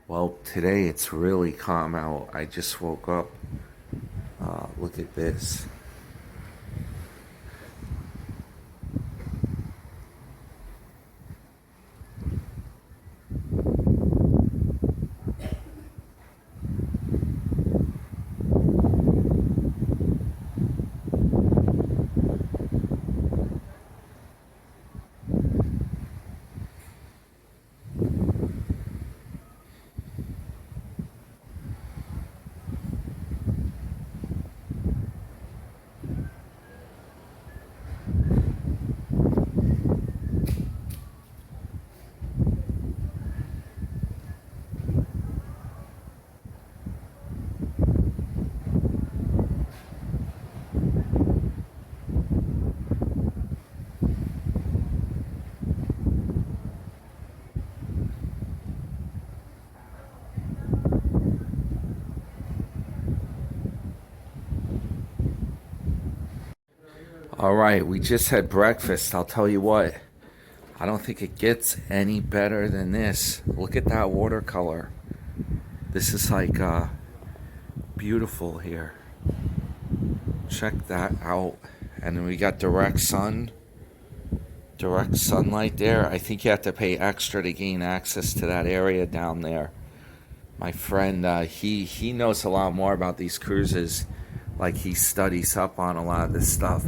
Well, today it's really calm out. I just woke up. Look at this. All right, we just had breakfast. I'll tell you what, I don't think it gets any better than this. Look at that watercolor. This is like beautiful here. Check that out. And then we got direct sunlight there. I think you have to pay extra to gain access to that area down there. My friend, he knows a lot more about these cruises. Like, he studies up on a lot of this stuff.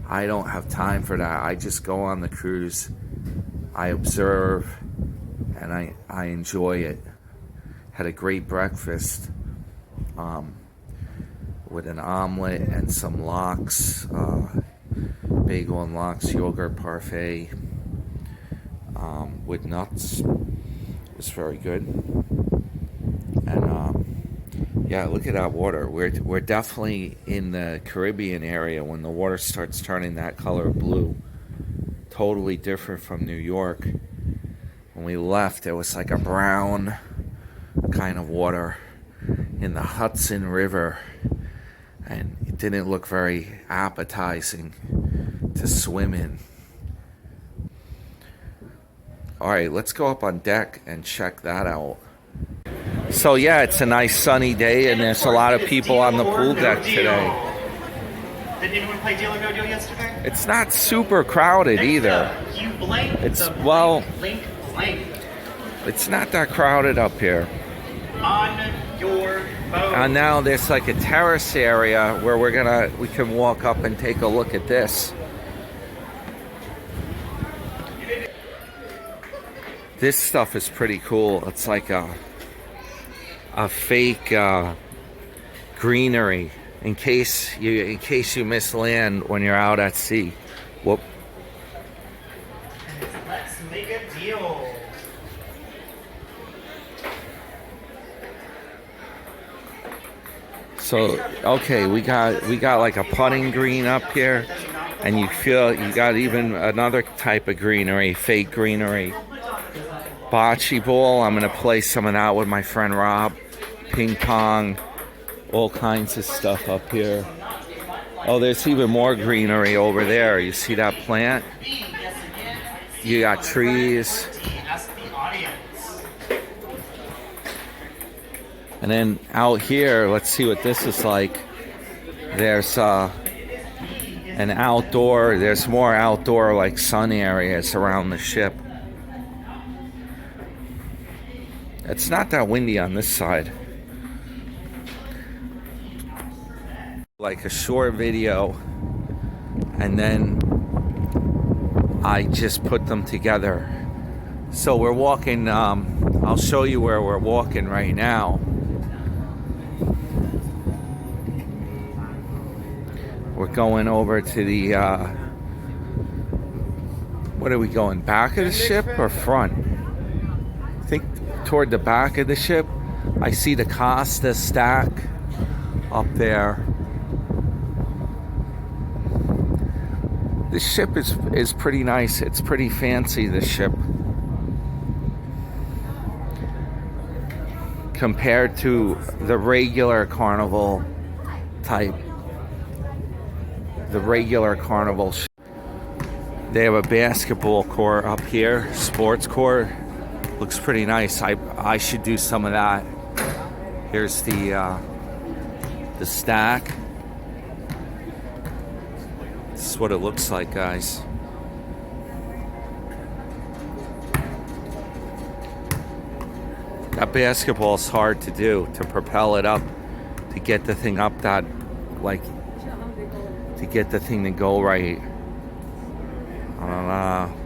I don't have time for that. I just go on the cruise, I observe, and I enjoy it. Had a great breakfast with an omelet and some lox, bagel and lox yogurt parfait with nuts. It was very good. And yeah, look at that water. We're definitely in the Caribbean area when the water starts turning that color blue. Totally different from New York. When we left, it was like a brown kind of water in the Hudson River, and it didn't look very appetizing to swim in. All right, let's go up on deck and check that out. So yeah, it's a nice sunny day, and there's a lot of people on the pool deck today. Did anyone play Deal or No Deal yesterday? It's not super crowded either. You blank. It's, well, Link blank. It's not that crowded up here. On your boat. And now there's like a terrace area where we can walk up and take a look at this. This stuff is pretty cool. It's like a fake greenery in case you miss land when you're out at sea. Whoop. Let's make a deal. So okay, we got like a putting green up here, and you got even another type of greenery, fake greenery. Bocce ball, I'm gonna play some of that with my friend Rob. Ping pong, all kinds of stuff up here. Oh, there's even more greenery over there. You see that plant? You got trees. And then out here, let's see what this is like. There's there's more outdoor like sun areas around the ship. It's not that windy on this side. Like a short video, and then I just put them together. So we're walking, I'll show you where we're walking right now. We're going over to the, what are we going, back of the ship or front? I think toward the back of the ship. I see the Costa stack up there. This ship is pretty nice. It's pretty fancy, this ship, compared to the regular Carnival type. The regular Carnival ship. They have a basketball court up here, sports court. Looks pretty nice. I should do some of that. Here's the stack. This is what it looks like, guys. That basketball is hard to do, to propel it up, to get the thing up that, like, to get the thing to go right. I don't know.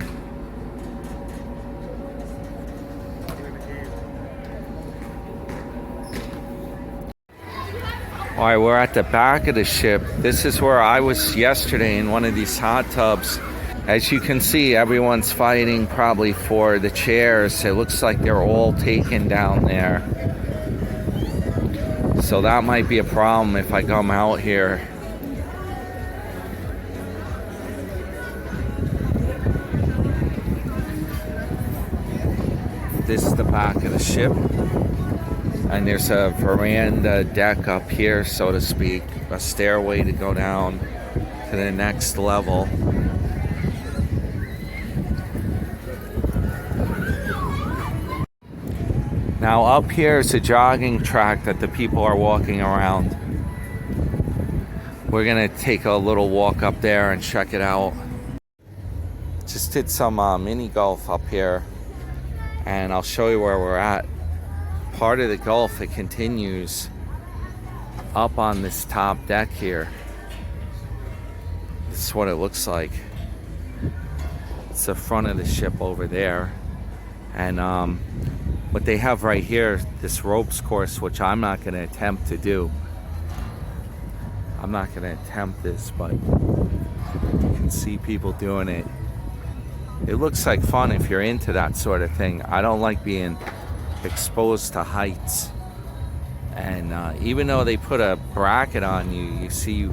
All right, we're at the back of the ship. This is where I was yesterday in one of these hot tubs. As you can see, everyone's fighting probably for the chairs. It looks like they're all taken down there. So that might be a problem if I come out here. This is the back of the ship. And there's a veranda deck up here, so to speak, a stairway to go down to the next level. Now up here is a jogging track that the people are walking around. We're gonna take a little walk up there and check it out. Just did some mini golf up here, and I'll show you where we're at. Part of the Gulf, it continues up on this top deck here. This is what it looks like. It's the front of the ship over there. And what they have right here, this ropes course, which I'm not going to attempt to do. I'm not going to attempt this, but you can see people doing it. It looks like fun if you're into that sort of thing. I don't like being exposed to heights, and even though they put a bracket on you, you see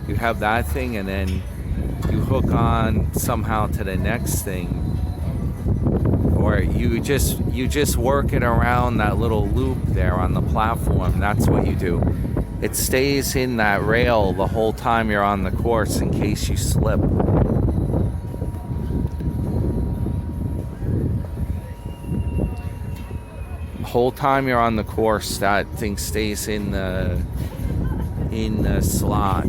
you have that thing, and then you hook on somehow to the next thing, or you just work it around that little loop there on the platform. That's what you do. It stays in that rail the whole time you're on the course in case you slip. Whole time you're on the course, that thing stays in the slot.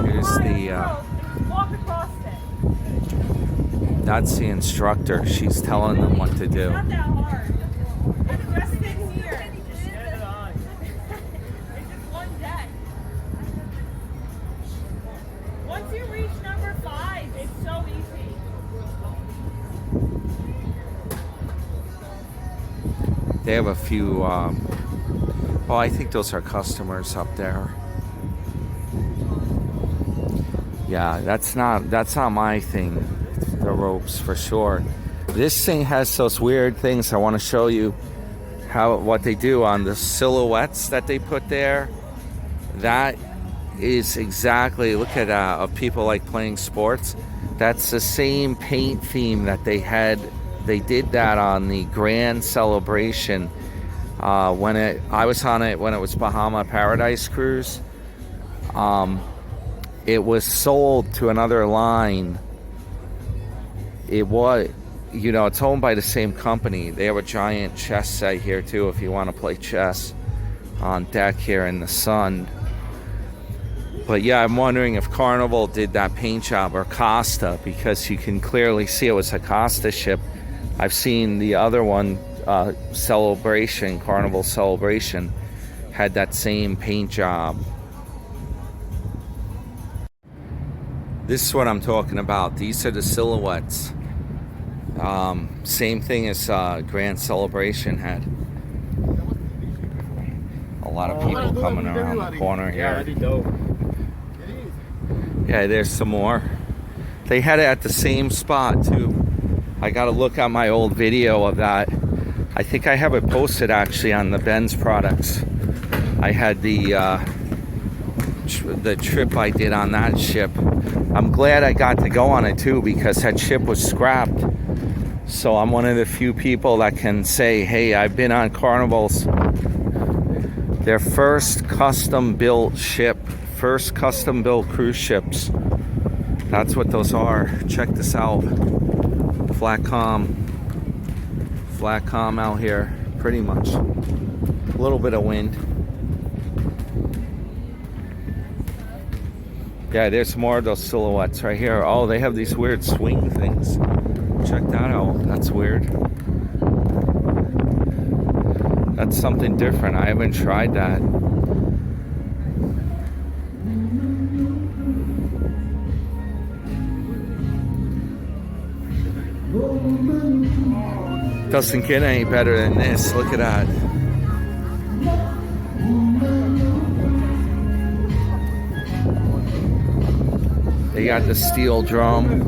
Here's the that's the instructor. She's telling them what to do. Not that hard. Just sit here. It's just one deck. Once you reach number 5, it's so easy. They have a few, well, I think those are customers up there. Yeah, that's not my thing, the ropes for sure. This thing has those weird things. I want to show you what they do on the silhouettes that they put there. That is exactly, look at of people like playing sports. That's the same paint theme that they had. They did that on the Grand Celebration I was on it when it was Bahama Paradise Cruise. It was sold to another line. It was, it's owned by the same company. They have a giant chess set here too if you want to play chess on deck here in the sun. But yeah, I'm wondering if Carnival did that paint job, or Costa, because you can clearly see it was a Costa ship. I've seen the other one, Celebration, Carnival Celebration, had that same paint job. This is what I'm talking about. These are the silhouettes. Same thing as Grand Celebration had. A lot of people coming around the corner here. Yeah, there's some more. They had it at the same spot too. I gotta look at my old video of that. I think I have it posted actually on the Ben's products. I had the trip I did on that ship. I'm glad I got to go on it too, because that ship was scrapped. So I'm one of the few people that can say, hey, I've been on Carnival's, their first custom built ship, first custom built cruise ships. That's what those are. Check this out. Flat Calm. flat calm out here, pretty much. A little bit of wind. Yeah, there's more of those silhouettes right here. Oh, they have these weird swing things. Check that out. That's weird. That's something different. I haven't tried that. Doesn't get any better than this. Look at that. They got the steel drum.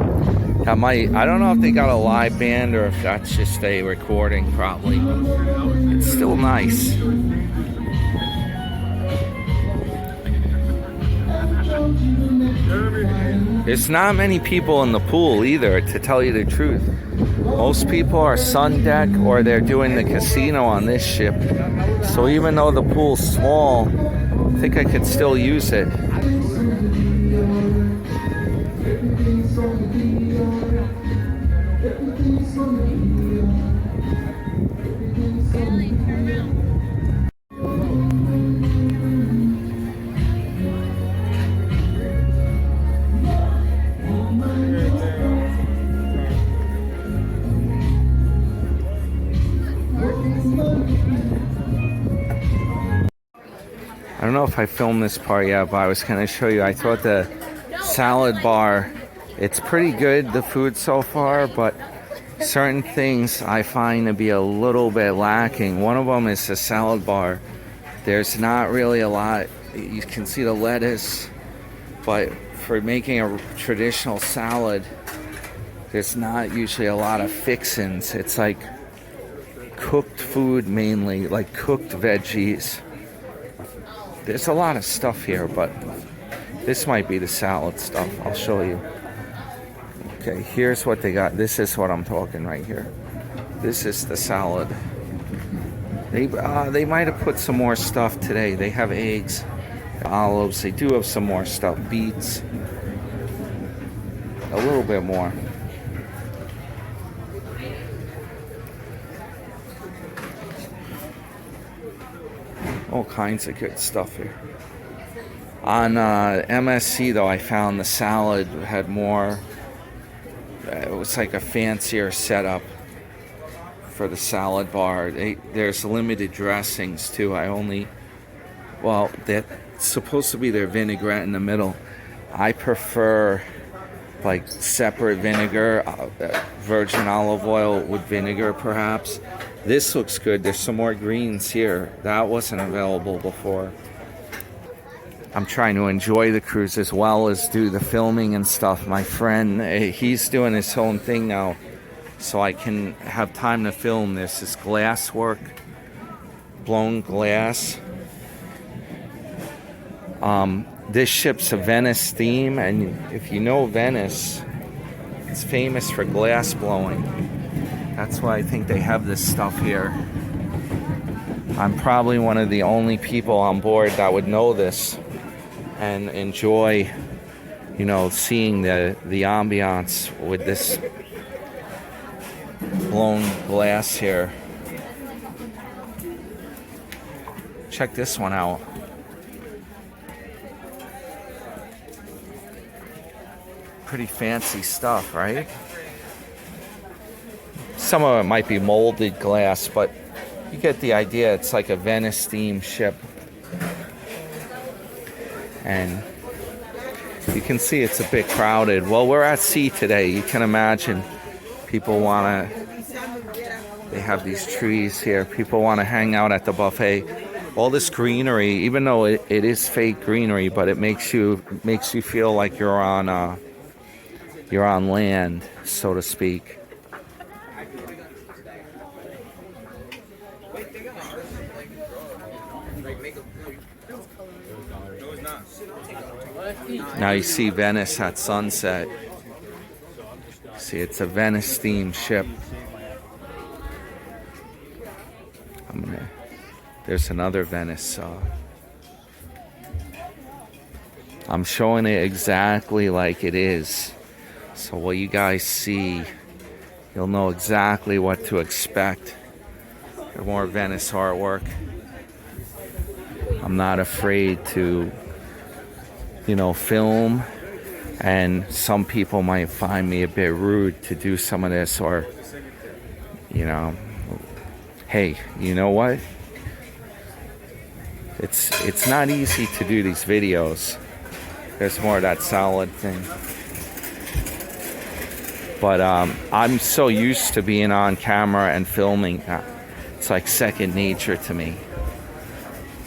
That might, I don't know if they got a live band or if that's just a recording, probably. It's still nice. There's not many people in the pool either, to tell you the truth. Most people are sun deck or they're doing the casino on this ship. So even though the pool's small, I think I could still use it. I don't know if I filmed this part yet, but I was going to show you. I thought the salad bar, it's pretty good, the food so far, but certain things I find to be a little bit lacking. One of them is the salad bar. There's not really a lot. You can see the lettuce, but for making a traditional salad, there's not usually a lot of fixins. It's like cooked food mainly, like cooked veggies. There's a lot of stuff here, but this might be the salad stuff. I'll show you. Okay, here's what they got. This is what I'm talking right here. This is the salad. They might have put some more stuff today. They have eggs, olives. They do have some more stuff. Beets. A little bit more. All kinds of good stuff here. On MSC though, I found the salad had more. It was like a fancier setup for the salad bar. There's limited dressings too. That's supposed to be their vinaigrette in the middle. I prefer like separate vinegar, virgin olive oil with vinegar perhaps. This looks good. There's some more greens here. That wasn't available before. I'm trying to enjoy the cruise as well as do the filming and stuff. My friend, he's doing his own thing now, so I can have time to film this. It's glass work, blown glass. This ship's a Venice theme, and if you know Venice, it's famous for glass blowing. That's why I think they have this stuff here. I'm probably one of the only people on board that would know this and enjoy, seeing the ambiance with this blown glass here. Check this one out. Pretty fancy stuff, right? Some of it might be molded glass, but you get the idea. It's like a Venice themed ship. And you can see it's a bit crowded. Well, we're at sea today. You can imagine people they have these trees here. People want to hang out at the buffet. All this greenery, even though it is fake greenery, but it makes you feel like you're on land, so to speak. Now you see Venice at sunset. See, it's a Venice themed ship. There's another Venice. I'm showing it exactly like it is. So what you guys see, you'll know exactly what to expect. More Venice artwork. I'm not afraid to, film, and some people might find me a bit rude to do some of this, or, hey, you know what? It's not easy to do these videos. There's more of that salad thing. But I'm so used to being on camera and filming that it's like second nature to me.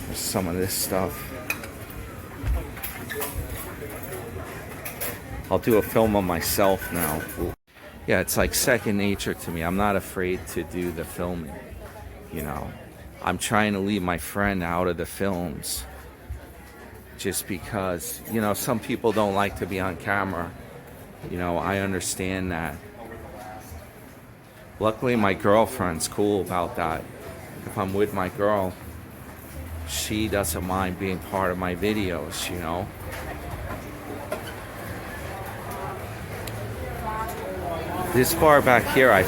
There's some of this stuff. I'll do a film of myself now. Yeah, it's like second nature to me. I'm not afraid to do the filming, I'm trying to leave my friend out of the films just because, some people don't like to be on camera. I understand that. Luckily, my girlfriend's cool about that. If I'm with my girl, she doesn't mind being part of my videos, This bar back here, I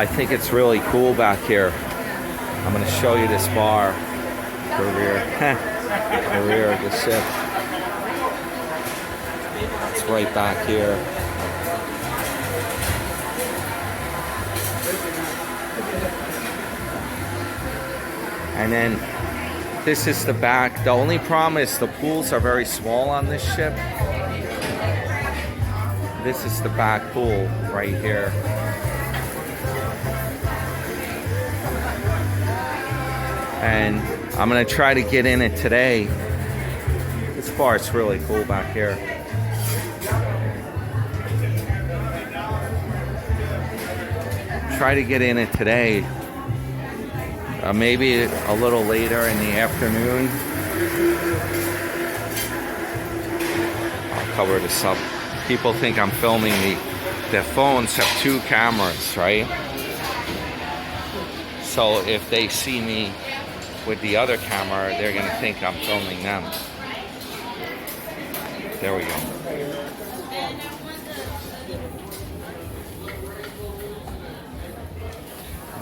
think it's really cool back here. I'm going to show you this bar. The rear of the ship. It's right back here. And then this is the back. The only problem is the pools are very small on this ship. This is the back pool right here. And I'm gonna try to get in it today. This bar's really cool back here. Try to get in it today. Maybe a little later in the afternoon. I'll cover this up. People think I'm filming their phones have 2 cameras, right? So if they see me with the other camera, they're gonna think I'm filming them. There we go.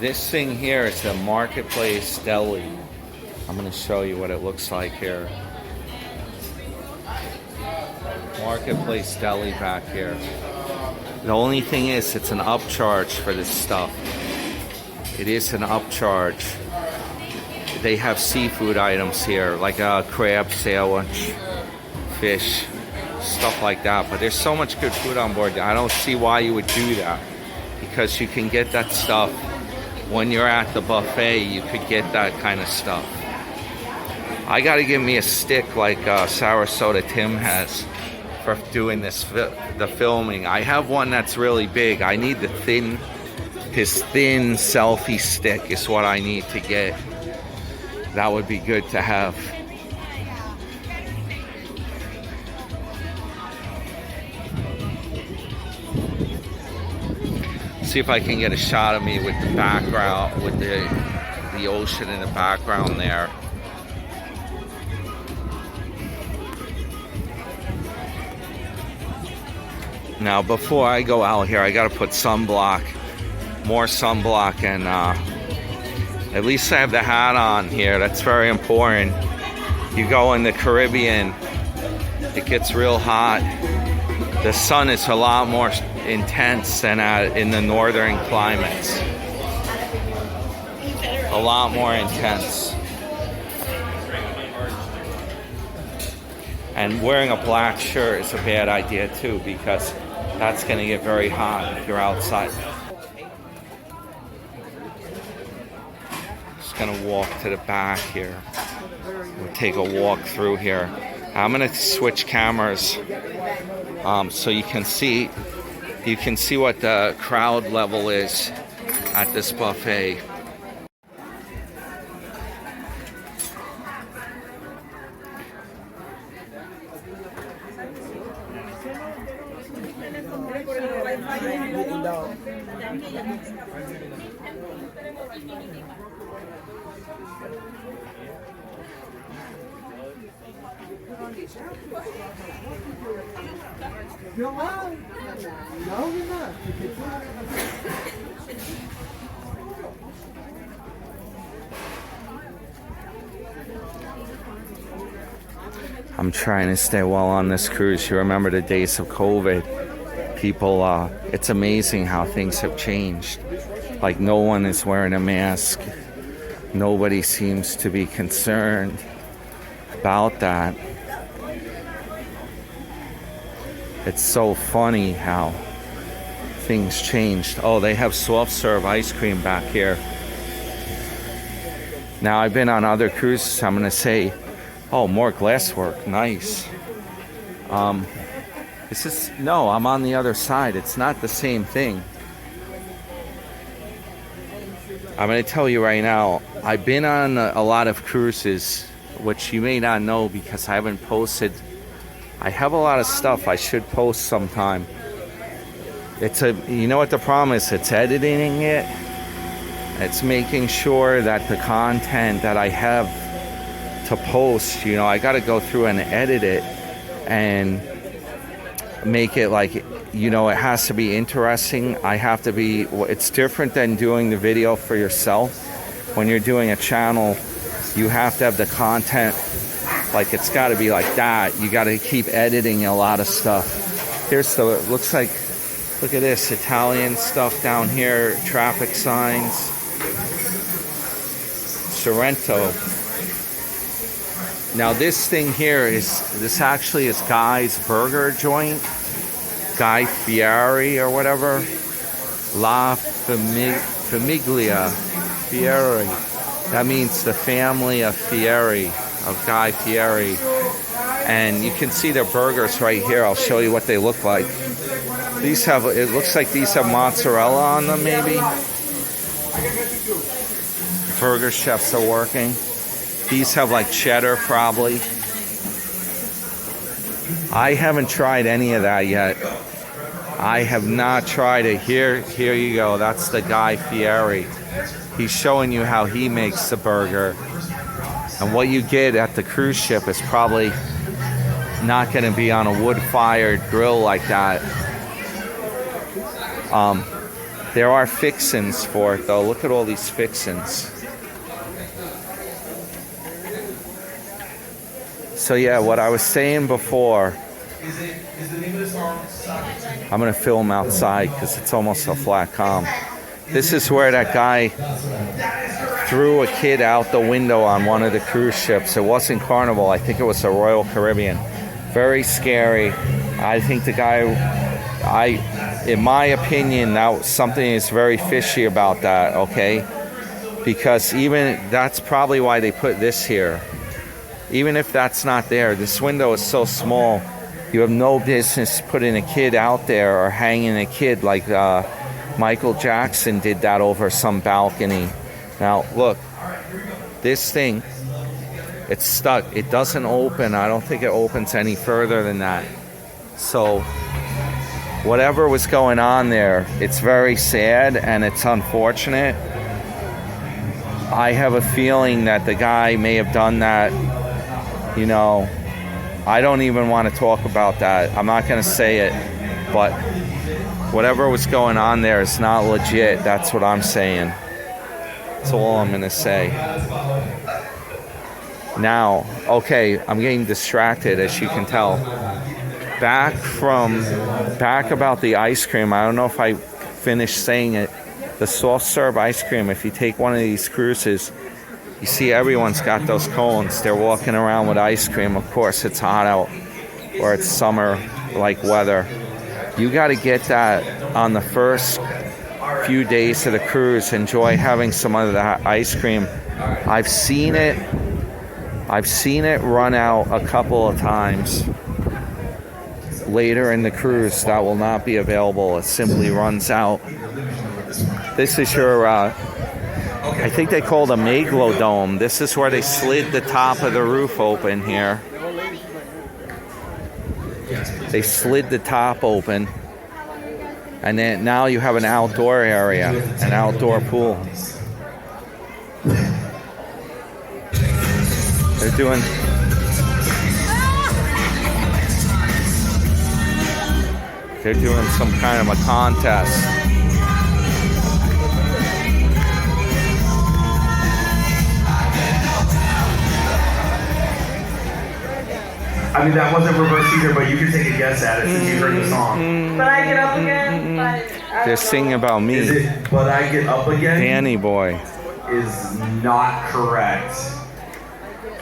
This thing here is the Marketplace Deli. I'm gonna show you what it looks like here. Marketplace Deli back here. The only thing is, it's an upcharge for this stuff. It is an upcharge. They have seafood items here, like a crab sandwich, fish, stuff like that. But there's so much good food on board. I don't see why you would do that, because you can get that stuff when you're at the buffet. You could get that kind of stuff. I got to give me a stick like Sarasota Tim has for doing the filming. I have one that's really big. I need his thin selfie stick is what I need to get. That would be good to have. See if I can get a shot of me with the background, with the ocean in the background there. Now, before I go out here, I gotta put more sunblock, and at least I have the hat on here. That's very important. You go in the Caribbean, it gets real hot. The sun is a lot more intense than in the northern climates. A lot more intense. And wearing a black shirt is a bad idea too, because that's going to get very hot if you're outside. Just going to walk to the back here. We'll take a walk through here. I'm going to switch cameras so you can see what the crowd level is at this buffet. I'm trying to stay well on this cruise. You remember the days of COVID. People, it's amazing how things have changed. Like, no one is wearing a mask. Nobody seems to be concerned about that. It's so funny how things changed. Oh, they have soft serve ice cream back here. Now, I've been on other cruises. I'm going to say, oh, more glasswork. Nice. No, I'm on the other side. It's not the same thing. I'm going to tell you right now, I've been on a lot of cruises, which you may not know because I haven't posted. I have a lot of stuff I should post sometime. You know what the problem is? It's editing it. It's making sure that the content that I have to post, I got to go through and edit it and make it like, it has to be interesting. It's different than doing the video for yourself. When you're doing a channel, you have to have the content, like it's got to be like that. You got to keep editing a lot of stuff. Looks like, look at this, Italian stuff down here, traffic signs. Sorrento. Now this thing here this actually is Guy's burger joint. Guy Fieri or whatever. La Famiglia Fieri. That means the family of Fieri, of Guy Fieri. And you can see their burgers right here. I'll show you what they look like. It looks like these have mozzarella on them, maybe. Burger chefs are working. These have like cheddar, probably. I haven't tried any of that yet. I have not tried it. Here you go. That's the Guy Fieri. He's showing you how he makes the burger. And what you get at the cruise ship is probably not going to be on a wood-fired grill like that. There are fixins for it, though. Look at all these fixins. So yeah, what I was saying before, I'm going to film outside because it's almost a flat calm. This is where that guy threw a kid out the window on one of the cruise ships. It wasn't Carnival. I think it was the Royal Caribbean. Very scary. I think the guy, in my opinion, something is very fishy about that, okay? Because that's probably why they put this here. Even if that's not there, this window is so small, you have no business putting a kid out there or hanging a kid like Michael Jackson did that over some balcony. Now, look, this thing, it's stuck. It doesn't open. I don't think it opens any further than that. So, whatever was going on there, it's very sad and it's unfortunate. I have a feeling that the guy may have done that. I don't even want to talk about that. I'm not going to say it, but whatever was going on there is not legit. That's what I'm saying. That's all I'm going to say. Now, okay, I'm getting distracted, as you can tell. Back about the ice cream. I don't know if I finished saying it. The soft serve ice cream, if you take one of these cruises, you see everyone's got those cones. They're walking around with ice cream. Of course, it's hot out or it's summer-like weather. You got to get that on the first few days of the cruise. Enjoy having some of that ice cream. I've seen it run out a couple of times. Later in the cruise, that will not be available. It simply runs out. This is your... I think they call it a Megalodome. This is where they slid the top of the roof open here. They slid the top open. And then now you have an outdoor area, an outdoor pool. They're doing some kind of a contest. I mean, that wasn't reverse either, but you can take a guess at it since you heard the song. But I get up again, but I They're don't singing know. about me. Is it But I Get Up Again? Danny boy. Is not correct.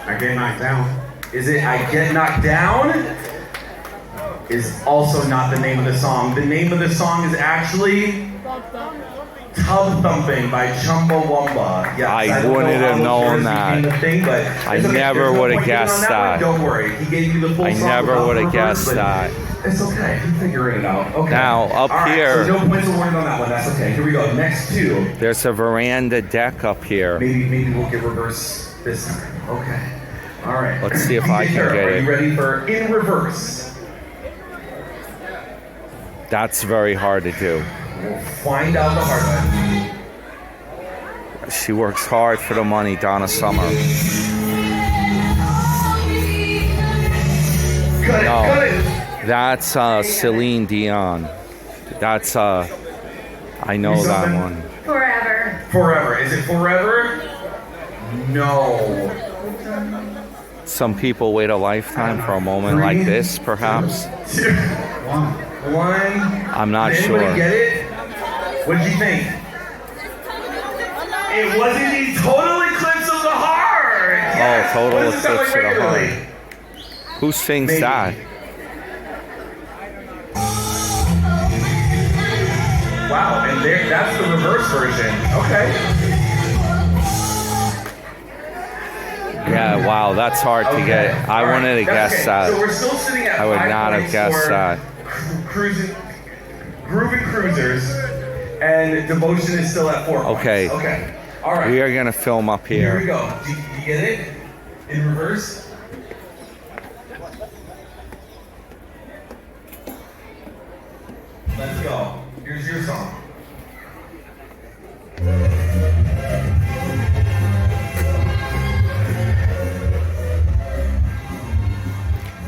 I Get Knocked Down. Is it I Get Knocked Down? Is also not the name of the song. The name of the song is actually Tub Thumping by Chumbawamba. Yes, I don't wouldn't know have how known those words became that. the thing, but I it's okay. never There's no would have point getting guessed on one. that. Don't worry. He gave you the full I song never without would have the guessed reverse, but that. It's okay. I'm figuring it out. Okay. Now, up All right, here- So no points awarded on that one. That's okay. Here we go. Next two. There's a veranda deck up here. Maybe we'll get reverse this time. Okay. All right. Let's see if I can Sure. get Are it. you ready for in reverse? That's very hard to do. We'll find out the hard way. She works hard for the money, Donna Summer. Cut it. No. Cut it. That's Celine Dion. That's I know Do that something. one. Forever. Forever. Is it forever? No. Some people wait a lifetime for a moment like this, perhaps. Two. One. I'm not Did sure. anybody get it? What did you think? It was indeed Total Eclipse of the Heart. Yes. Total What does it sound Eclipse like of the Heart. regularly? Who sings Maybe. that? Wow, and that's the reverse version. Okay. Yeah, wow, that's hard to get. I All right, wanted to that's guess okay. that. So we're still sitting at I would 5 not have points guessed for that. Grooving Cruisers, and Devotion is still at 4 points. Okay. Okay. All right. We are gonna film up Here we here. go. Do you get it? In reverse? Let's go. Here's your song.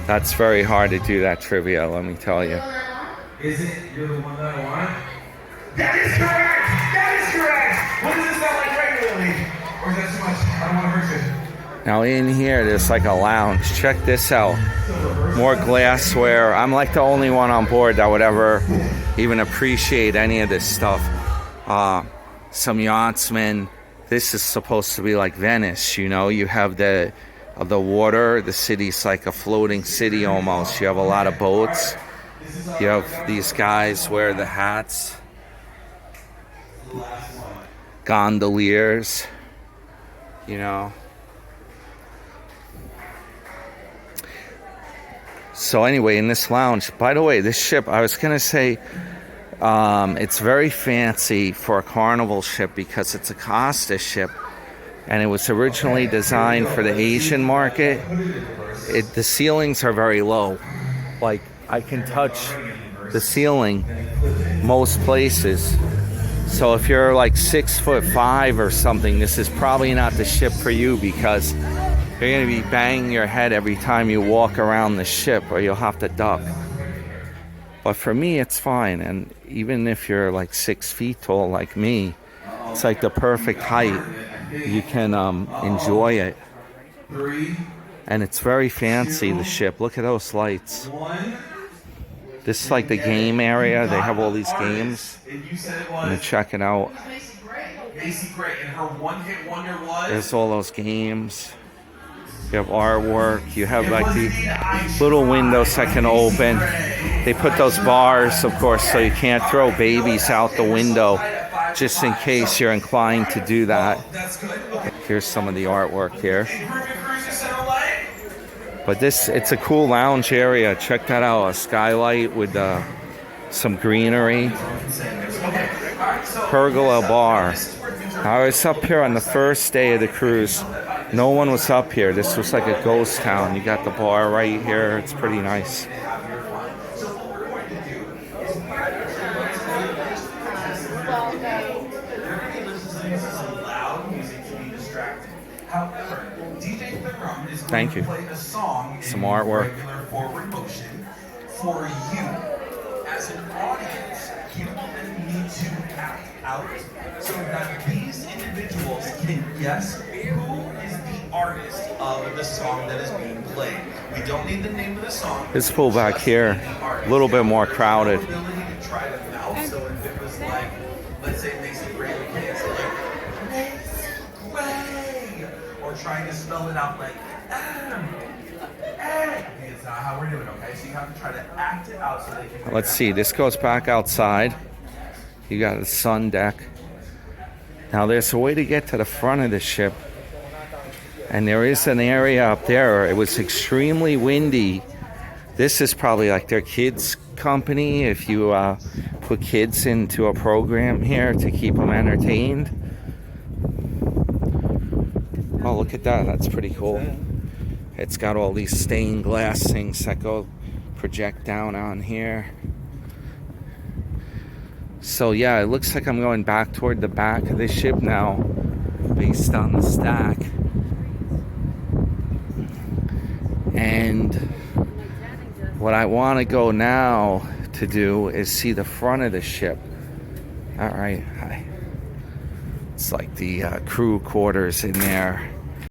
That's very hard to do that trivia, let me tell you. Is it You're the One That I Want? That is correct! That is correct! What does it sound like regularly? Or is that too much? I don't want to hurt you. Now in here, there's like a lounge. Check this out. More glassware. I'm like the only one on board that would ever even appreciate any of this stuff. Some yachtsmen. This is supposed to be like Venice, you know. You have the water. The city's like a floating city almost. You have a lot of boats. You have these guys wear the hats. Gondoliers, you know. So anyway, in this lounge, by the way, this ship, I was going to say, it's very fancy for a carnival ship because it's a Costa ship, and it was originally designed for the Asian market. The ceilings are very low. Like, I can touch the ceiling most places. So if you're like 6'5" or something, this is probably not the ship for you because you're going to be banging your head every time you walk around the ship, or you'll have to duck. But for me, it's fine. And even if you're like 6 feet tall like me, it's like the perfect height. You can enjoy it. And it's very fancy, the ship. Look at those lights. This is like the game area. They have all these games. Let me check it out. There's all those games. You have artwork. You have like the little windows that can open. They put those bars, of course, so you can't throw babies out the window, just in case you're inclined to do that. Here's some of the artwork here. But it's a cool lounge area. Check that out. A skylight with some greenery. Pergola bar. I was up here on the first day of the cruise. No one was up here. This was like a ghost town. You got the bar right here. It's pretty nice. Thank you. Some artwork. For you, as an audience, you need to act out so that these individuals can guess who is the artist of the song that is being played. We don't need the name of the song. Let's pull back here. A little bit more crowded. There's no ability to try to mouth. So if it was like, let's say Macy Gray McKay, say like Macy Gray, or trying to spell it out like M. Okay, it's not how we're doing. Okay, so you have to try to act it out so they can. Let's see. This goes back outside. You got a sun deck. Now there's a way to get to the front of the ship. And there is an area up there. It was extremely windy. This is probably like their kids' company. If you put kids into a program here to keep them entertained. Oh, look at that. That's pretty cool. It's got all these stained glass things that go project down on here. So yeah, it looks like I'm going back toward the back of the ship now based on the stack. And what I want to go now to do is see the front of the ship. All right, hi. It's like the crew quarters in there.